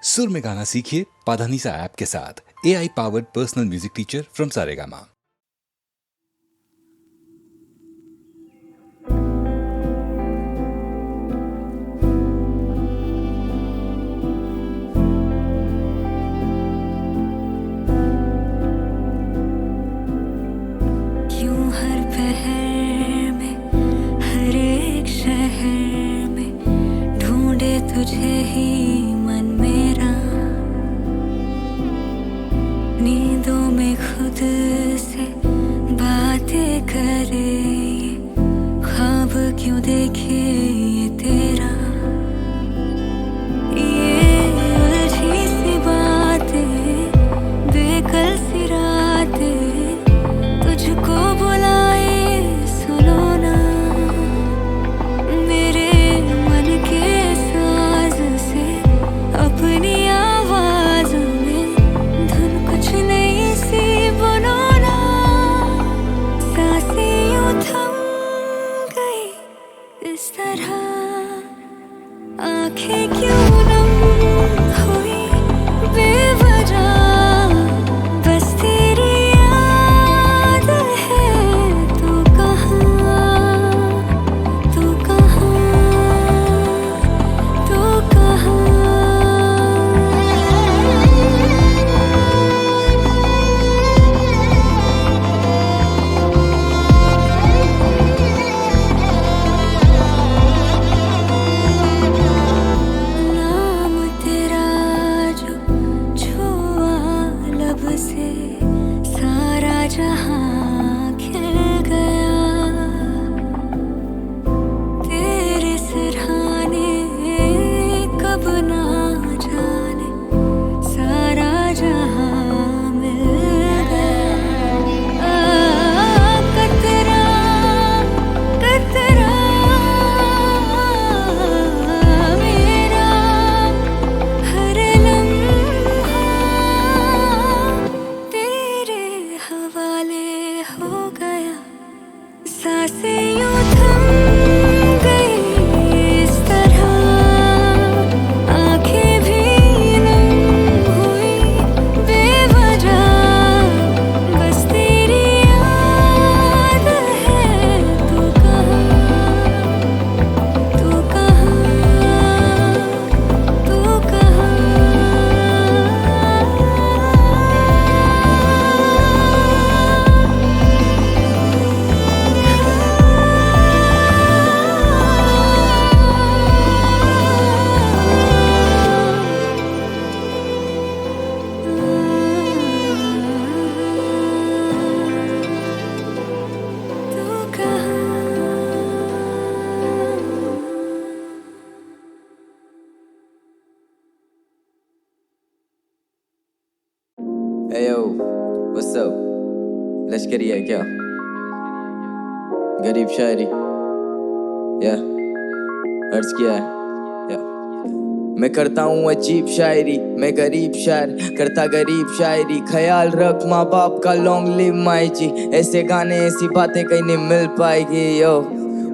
सुर में गाना सीखिए पाधानीसा ऐप के साथ। AI powered personal music teacher from Saregama. क्यों हर पहर में हर एक शहर में ढूंढे तुझे ही मन मेरा, नींदों में खुद से बातें करे ये ख्वाब क्यों देखे ये तेरा। ये उलझी सी बातें बेकल सी रातें तुझको बुलाए सुनो ना, मेरे मन के साज से अपनी आवाज में धुन कुछ नई सी बनो ना। सांसें यूं थम गई इस तरह, आंखें क्यों नम हुई बेवजह, बस तेरी याद है। तू कहाँ, तू कहाँ, तू कहाँ। नाम तेरा जो छुआ लब से सारा जहां खिल गया, तेरे सिरहाने कब ना जाने सारा जहां मिल गया। कतरा कतरा मेरा हर लम्हा तेरे हवाले हो गया। सांसें यूं थम गई इस तरह, आंखें भी नम हुई बेवजह, बस तेरी याद है। तू कहाँ, तू कहाँ, तू कहाँ। तू कहाँ। Hey yo, what's up? लश्करी है क्या? गरीब शायरी अर्ज किया है मैं करता हूँ अजीब शायरी, मैं गरीब शायर करता गरीब शायरी। ख्याल रख माँ बाप का, लॉन्ग लिव माई जी। ऐसे गाने ऐसी बातें कहीं नहीं मिल पाएगी यो।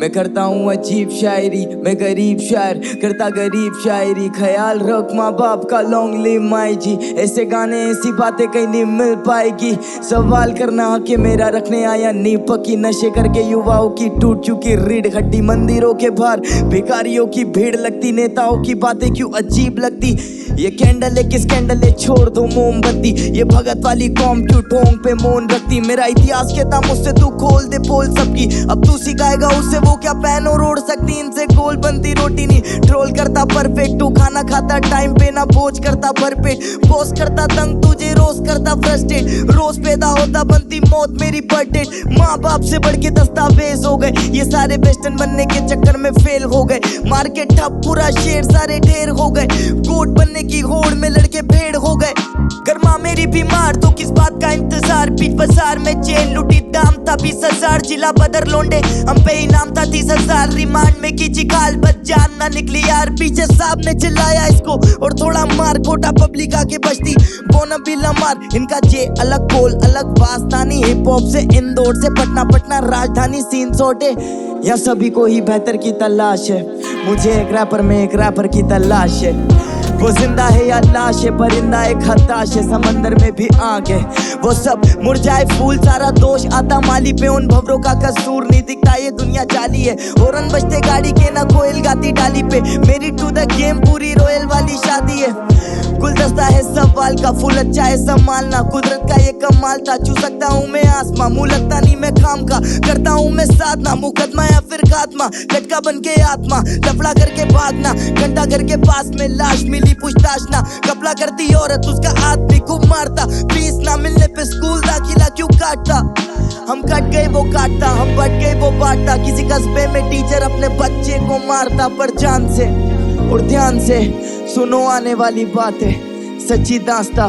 मैं करता हूँ अजीब शायरी, मैं गरीब शायर करता गरीब शायरी। ख्याल रख माँ बाप का, लॉन्ग लिव माई जी। ऐसे गाने ऐसी बातें कहीं नहीं मिल पाएगी। सवाल करना कि मेरा रखने आया नींव पक्की, नशे करके युवाओं की टूट चुकी रीढ़ हड्डी। मंदिरों के बाहर भिखारियों की भीड़ लगती, नेताओं की बातें क्यों अजीब लगती। ये कैंडल है किस कैंडल है, छोड़ दो मोमबत्ती। ये भगत वाली कौम क्यों ढोंग पे मौन रखती। मेरा इतिहास कहता मुझसे तू खोल दे पोल सबकी, अब तू सिखाएगा उससे वो क्या पैनों रोड़ सकती। इनसे गोल बनती रोटी नहीं, ट्रोल करता परफेक्ट। तू खाना खाता टाइम पे ना, बोझ करता भरपेट। बोस करता तंग तुझे, रोज करता फ्रस्ट्रेट। रोज पैदा होता बनती मौत मेरी बर्थडेट। माँ बाप से बढ़ के दस्तावेज हो गए, ये सारे वेस्टर्न बनने के चक्कर में फेल हो गए। मार्केट ठप, पूरा शेर सारे ढेर हो गए। कोट बनने की होड़ में लड़के भेड़ हो गए। गर्मा मेरी बीमार तो किस बात का इंतजार। बीच बाजार में चेन लुटी, दाम था 20,000। जिला बदर लोंडे हम पे इनाम था 30,000। रिमांड में की चिकाल बच जान ना निकली यार। पीछे साहब ने चिल्लाया इसको और थोड़ा मार, कोटा पब्लिक आगे बचती बोना बिला मार। इनका जे अलग बोल अलग वास्तानी, हिप हॉप से इंदौर से पटना, पटना राजधानी सीन सोटे। या सभी को ही बेहतर की तलाश है, मुझे एक रैपर में एक रैपर की तलाश है। वो जिंदा है या लाश है, परिंदा एक हताश है, समंदर में भी आग है। वो सब मुरझाए फूल, सारा दोष आता माली पे, उन भंवरों का कसूर नहीं दिखता, ये दुनिया जाली है। हॉर्न बजते गाड़ी के, ना कोयल गाती डाली पे, मेरी टू द गेम पूरी रॉयल वाली शादी है। गुलदस्ता है सवाल का, फूल अच्छा है संभालना, कुदरत का ये कमाल था। छू सकता हूँ मैं आसमां, मुंह लगता नहीं मैं काम का, करता हूँ मैं साधना, मुकदमा या फिर खात्मा, लटका बन के आत्मा, लफड़ा करके भागना, घंटा घर के पास में लाश मिली, पूछताछ ना, कपड़ा करती औरत उसका आदमी खूब मारता, फीस ना मिलने पे स्कूल दाखिला क्यों काटता। हम कट गए वो काटता, हम बट गए वो बांटता, किसी कस्बे में टीचर अपने बच्चे को मारता, पर जान से और ध्यान से सुनो आने वाली बात है, सच्ची दास्ता।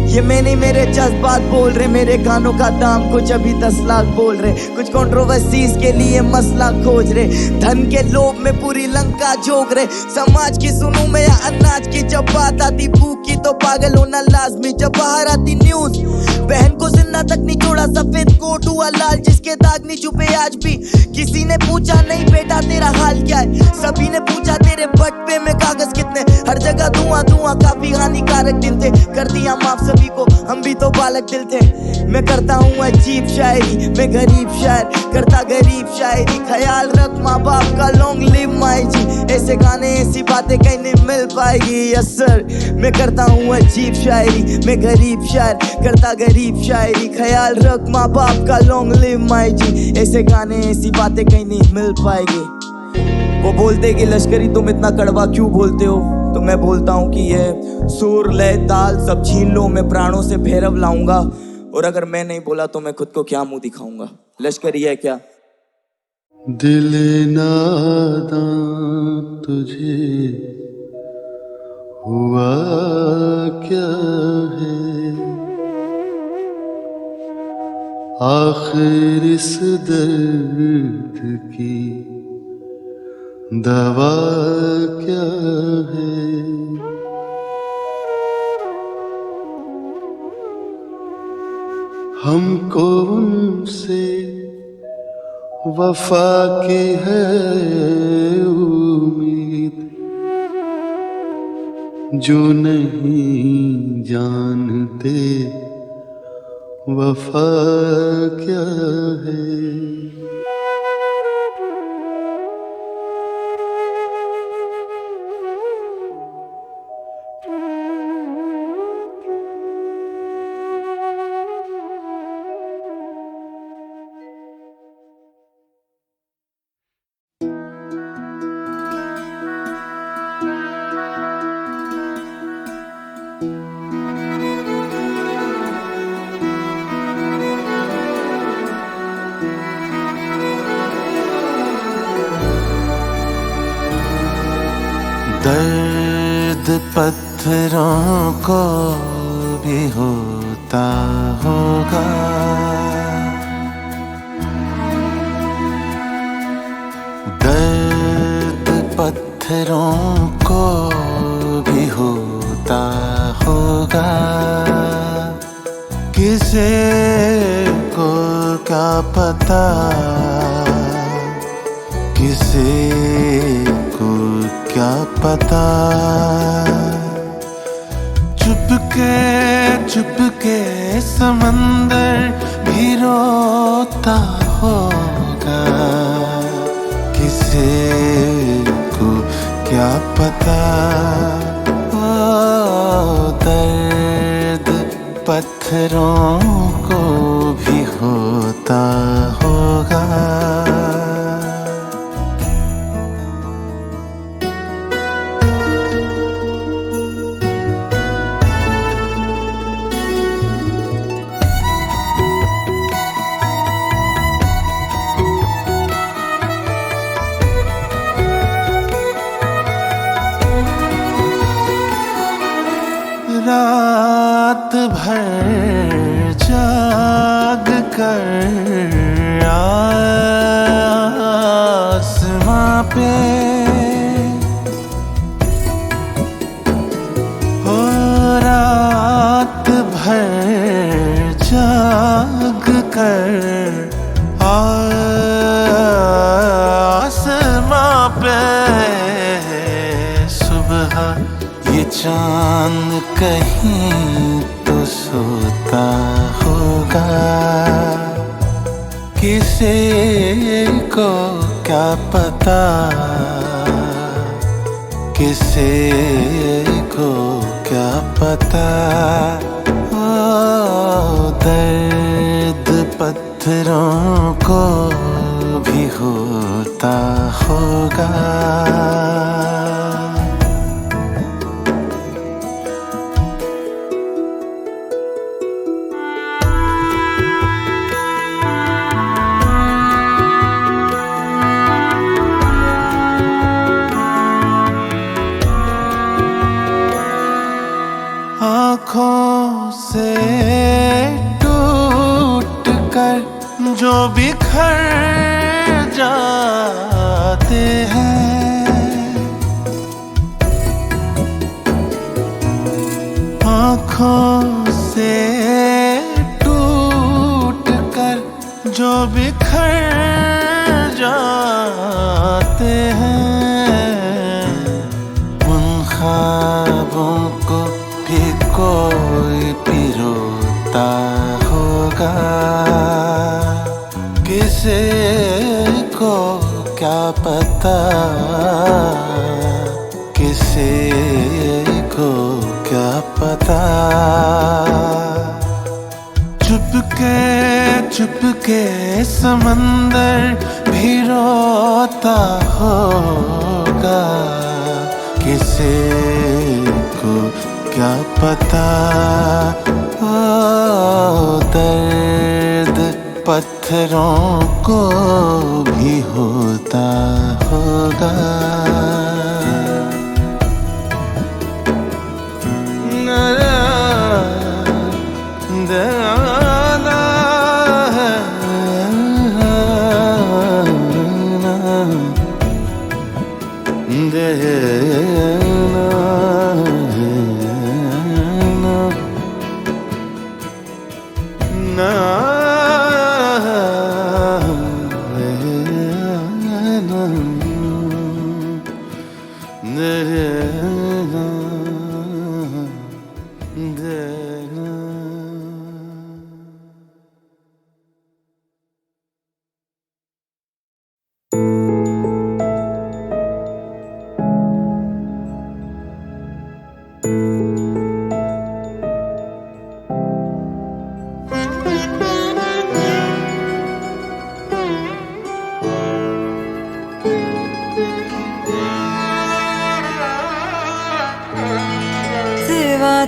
ये मैं नहीं, मेरे जज्बात बोल रहे, मेरे गानों का दाम कुछ अभी 10 लाख बोल रहे, कुछ कंट्रोवर्सीज के लिए मसला खोज रहे, धन के लोभ में पूरी लंका जोग रहे। समाज की सुनूं मैं या अनाज की, जब बात आती भूख की तो पागल होना लाजमी, जब बाहर आती न्यूज बहन को जिंदा तक नहीं छोड़ा, सफेद कोट हुआ लाल जिसके दाग नहीं छुपे आज भी। किसी ने पूछा नहीं बेटा तेरा हाल क्या है, सभी ने पूछा तेरे बट पे में कागज कितने, हर जगह धुआं धुआं, काफी हानिकारक दिन थे, कर दिया माफ सभी को, हम भी तो बालक दिल थे। मैं करता हूँ अजीब शायरी, मैं गरीब शायर, करता गरीब शायरी, ख्याल रख माँ बाप का, लॉन्ग लिव माई जी, ऐसे गाने ऐसी बातें कहीं नहीं मिल पाएगी। यस सर, मैं करता हूँ अजीब शायरी, मैं गरीब शायर, करता गरीब शायरी, ख्याल रख माँ बाप का, लॉन्ग लिव माई जी, ऐसे गाने ऐसी बातें कहीं नहीं मिल पाएगी। वो बोलते कि लश्करी तुम इतना कड़वा क्यों बोलते हो, तो मैं बोलता हूँ कि ये सुर लय ताल सब छीन लो, मैं प्राणों से भैरव लाऊंगा, और अगर मैं नहीं बोला तो मैं खुद को क्या मुंह दिखाऊंगा। लश्करी है क्या? दिल नादां तुझे हुआ क्या है, आखिर इस दर्द की दवा क्या है। हमको उनसे वफा की है उम्मीद, जो नहीं जानते वफा क्या है। दर्द पत्थरों को भी होता होगा, दर्द पत्थरों को भी होता होगा, किसे को क्या पता, किसे को क्या पता। चुपके चुपके समंदर भी रोता होगा, किसे को क्या पता। ओ दर्द पत्थरों को भी होता होगा। रात भर जाग कर आसमां पे, हो रात भर जाग कर आसमां पे, सुबह ये मन कहीं तो सोता होगा, किसी को क्या पता, किसी को क्या पता। ओ दर्द पत्थरों को भी होता होगा। आँखों से टूट कर जो बिखर जाते हैं, आँखों से टूट कर जो बिखर जाते हैं, उन ख्वाबों को भी कोई पिरोता होगा। किसी को क्या पता, किसी को क्या पता। चुपके चुपके समंदर भी रोता होगा। किसी को क्या पता। ओ दर्द पत्थरों को भी होता होगा।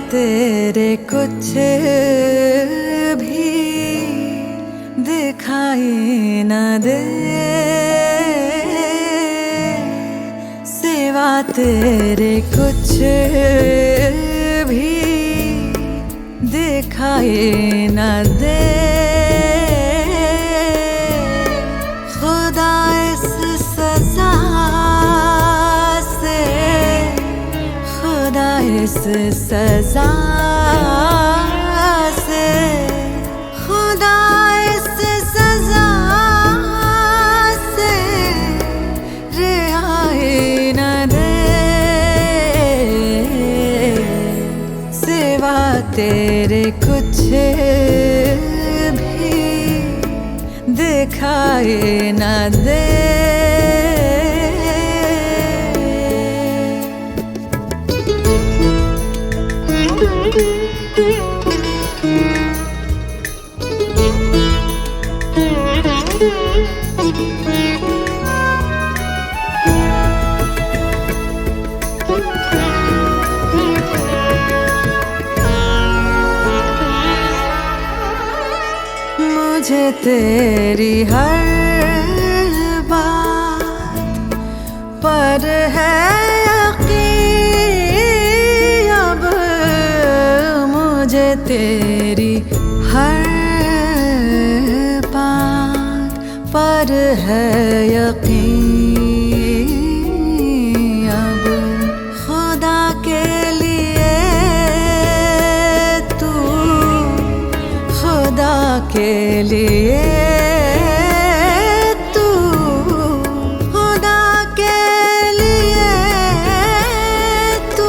तेरे कुछ भी दिखाई न दे, सिवा तेरे कुछ भी दिखाई न दे। खुदा इस सजा से, खुदा इस सजा से, खुदा इस सजा से रिहाई न दे, सिवा तेरे कुछ भी दिखाई न दे। मुझे तेरी हर बात पर है यकीन, अब मुझे तेरी हर बात पर है यकीन। अब खुदा के लिए तू, खुदा के लिए तू, खुदा के लिए तू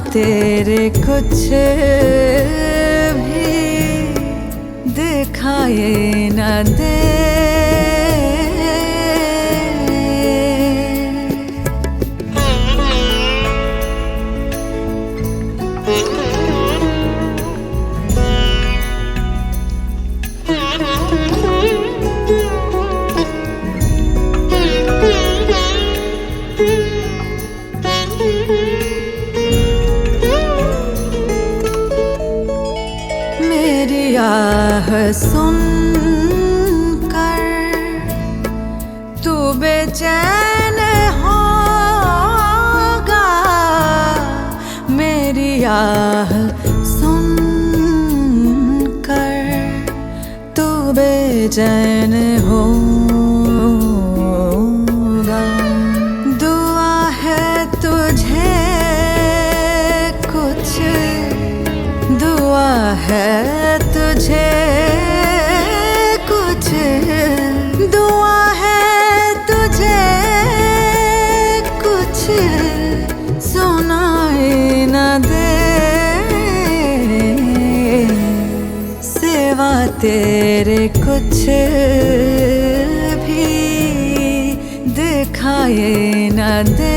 तेरे कुछ भी दिखाई न दे। मेरी आह सुन कर तू बेचैन होगा, मेरी आह सुन कर तू बेचैन होगा। दुआ है तुझे कुछ, दुआ है तुझे कुछ, दुआ है तुझे कुछ सुनाई न दे। सिवा तेरे कुछ भी दिखाई न दे।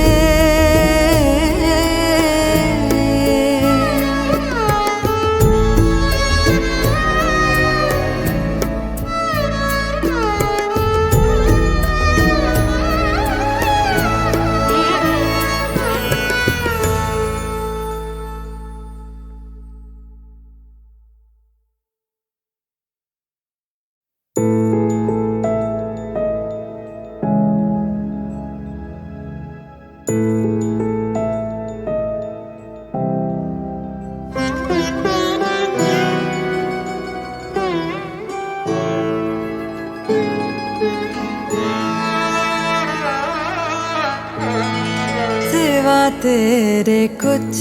सिवा तेरे कुछ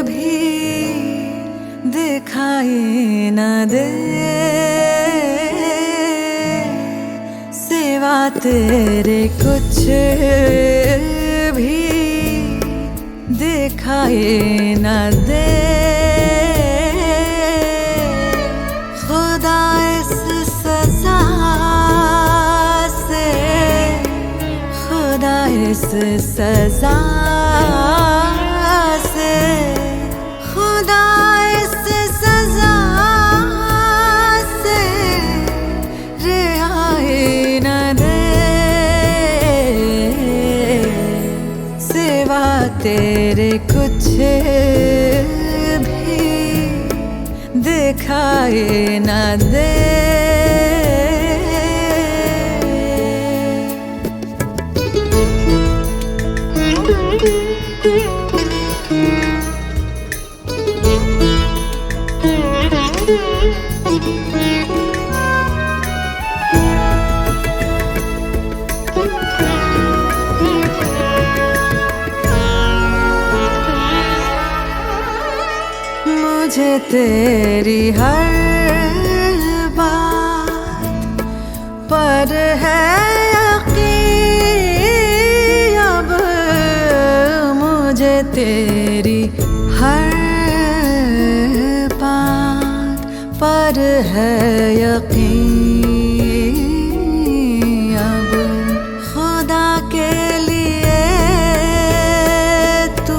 भी दिखाई न दे। सिवा तेरे कुछ भी दिखाई न दे। खुदा इस सजा से, खुदा इस सजा से, खुदा इस सजा से रिहाई न दे। सिवा तेरे कुछ भी दिखाई न दे। मुझे तेरी हर बात पर है यकीन अब, मुझे तेरी हर बात पर है यकीन अब। खुदा के लिए तू,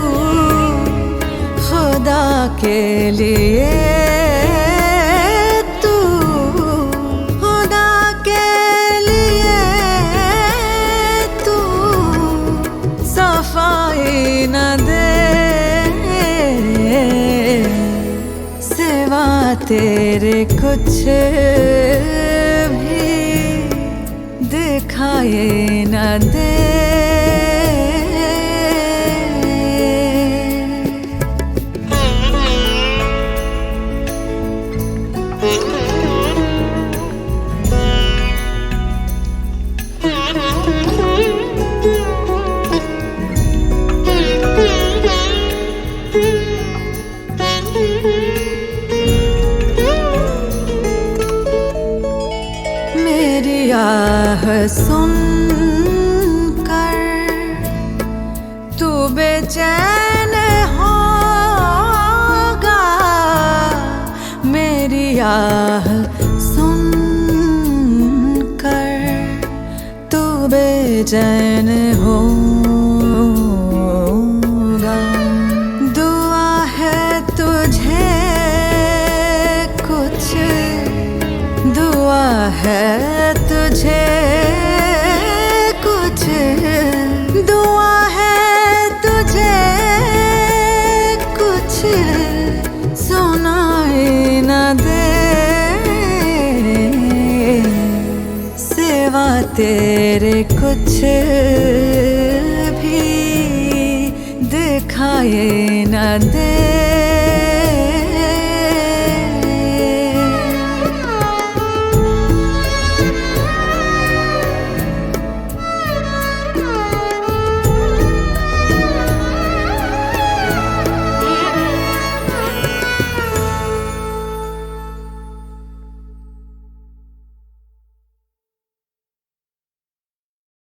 खुदा के लिए तू, खुदा के लिए तू सफाई न दे। सिवा तेरे कुछ भी दिखाई न दे। मेरी आह सुन कर तू बेचैन आह सुन कर तू बेचैन होगा। दुआ है तुझे कुछ, दुआ है तुझे कुछ, दुआ है तुझे कुछ सुनाई न दे। सिवा तेरे कुछ भी दिखाई न दे।